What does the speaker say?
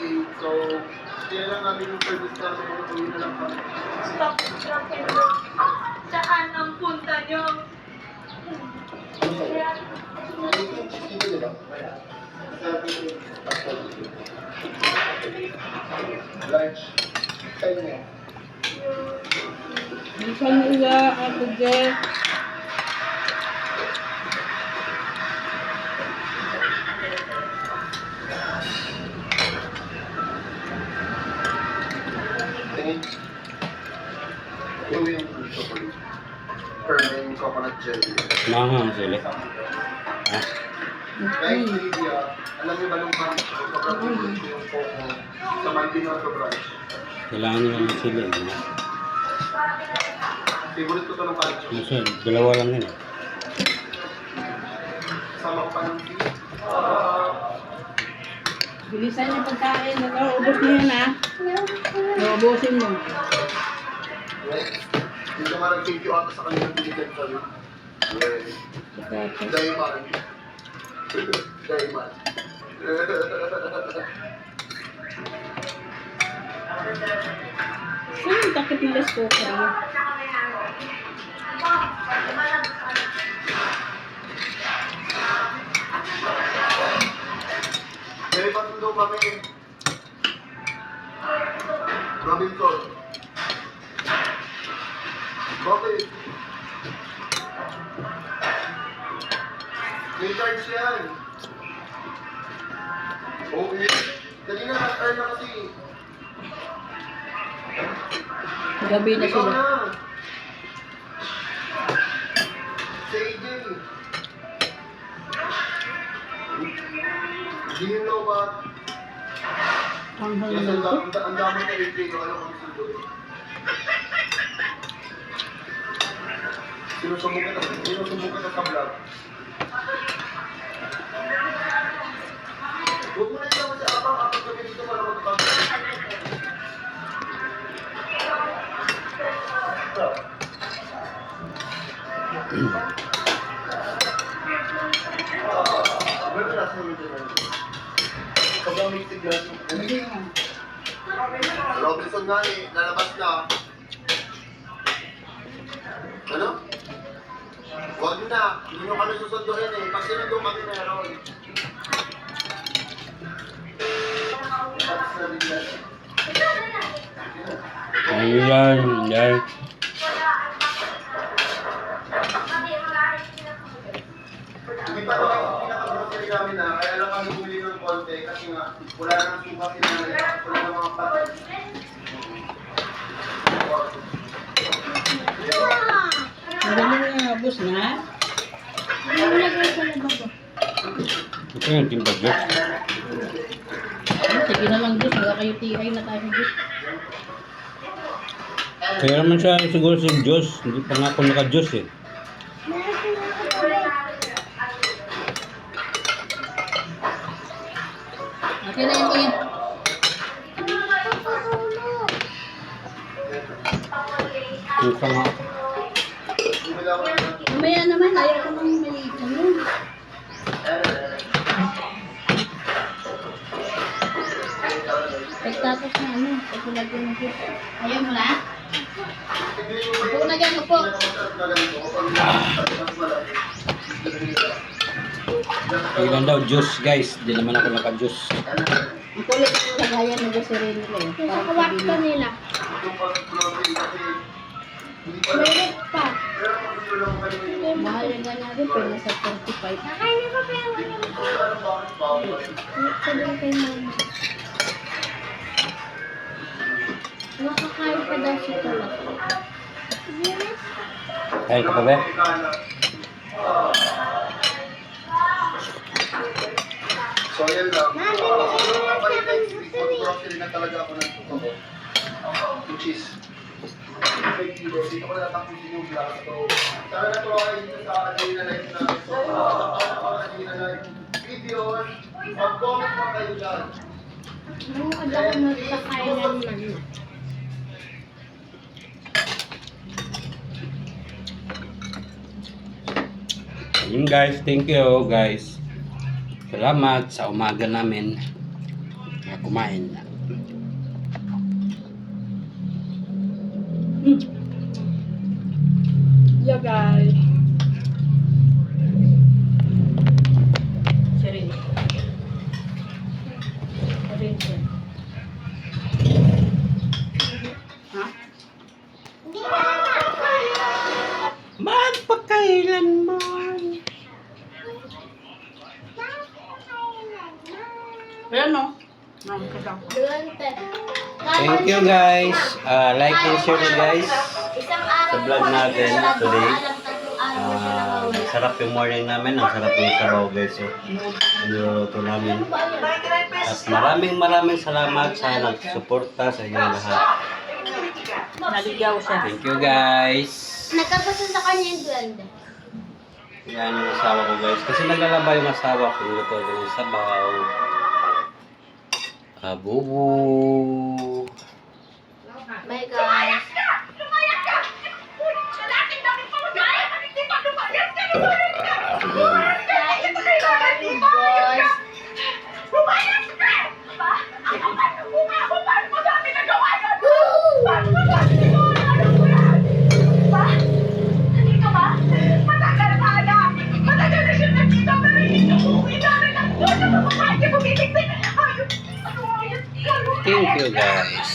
So, kaya lang namin yung service namin, uwi na lang kami. Stop rock and roll. Saan ang punta nyo? Dito, di ba? Lunch. Kain mo. Minsan nila, ako dyan. Tingin. Yung chocolate. Permanent coconut jelly. Mahang sila. Ah, Guys, Lydia, alam niyo ba nung mami ko, sobrang favorite ko yung coco sa may Binondo branch. kailangan nila ng sila. Favorite ko to nung college. Kasi dalawa lang yun. Sama ko pa ng tea. Bilisan yung pagkain. Ubus mo yan, ha? Ubusin mo. Hindi ka nga nag-thank you ata sa kanilang binigyan kami. Daiman. Daiman. Saan yung takip ng rice cooker mo? May patundo kami. Robinson. Bakit? May charge yan. Okay. Dali na, nag-earn na kasi. Gabi na Ikaw sila. na. Sa AJ. Do you know what? Ang Yes, hanggang ko. ang dami na AJ ko. Ano kami sundo? Sinusumbong ka sa vlog. Huwag mo na siya kasi abang kami dito para magpapagod. Ano na sa mga dyan? Pag ang mixed glass mo. Robinson nga eh, lalabas na. Ano? Huwag na, hindi nyo kami susunduin eh. Pag sinundo kami meron. Ayan, yan. Hindi pa ito ang pinaka-grocery namin na, kaya lang kami bumili ng konti kasi nga wala nang suka sinanay, wala nang mga patos. Ang dami na ubus na. Ito yung timba Diyos. Sige na lang, Diyos. Wala kayo TI na tayo, Diyos. Kaya naman siya siguro si Diyos. Hindi pa nga ako naka-Diyos eh. Okay na yun, Ian. Ito nga. Mamaya naman, ayaw ko nang maliit na yun. Pagtatas na ano, pagkulagyan ng Diyos. Ayaw mo na? Upo na dyan, upo. Kailan daw Diyos guys. Hindi naman ako naka-Diyos. Ang kulit ng lagayan ng grocery nila eh. Parang Kawarto nila. Meron pa. mahal yung ganyan rin, pero nasa 45. Nakainin ko pa yung sabihin kay mama. Makakain pa daw siya talaga. Kaya ka pa ba? So yan lang. Balik next week, mag-grocery na talaga ako ng totoo. Which is, dito ko na natapusin yung vlog. So, sana natuwa kayo dito sa Adina Live na. So, Adina Live videos. Mag-comment pa kayo dyan. Ano ka daw magkakailan man. Yun guys, thank you guys. Salamat sa umaga namin. Kaya kumain na. Yeah, guys. Sirin. Sirin siya. Ha? Magpakailanman. Ayan no? Kasama. Thank you guys. Like and share na guys. Isang araw Sa vlog natin today. Alam, 3 araw na siya nakawin. Sarap yung morning namin. Ang sarap yung sabaw guys. So, niluluto namin. At maraming salamat sa nagsuporta sa inyo lahat. Naligaw siya. Thank you guys. Nagkapasa sa kanya yung duwende. Yan yung asawa ko guys. Kasi naglalaba yung asawa ko. Luto yung sabaw. Abubu. Bye guys. Kain tayo, boss. Thank you guys.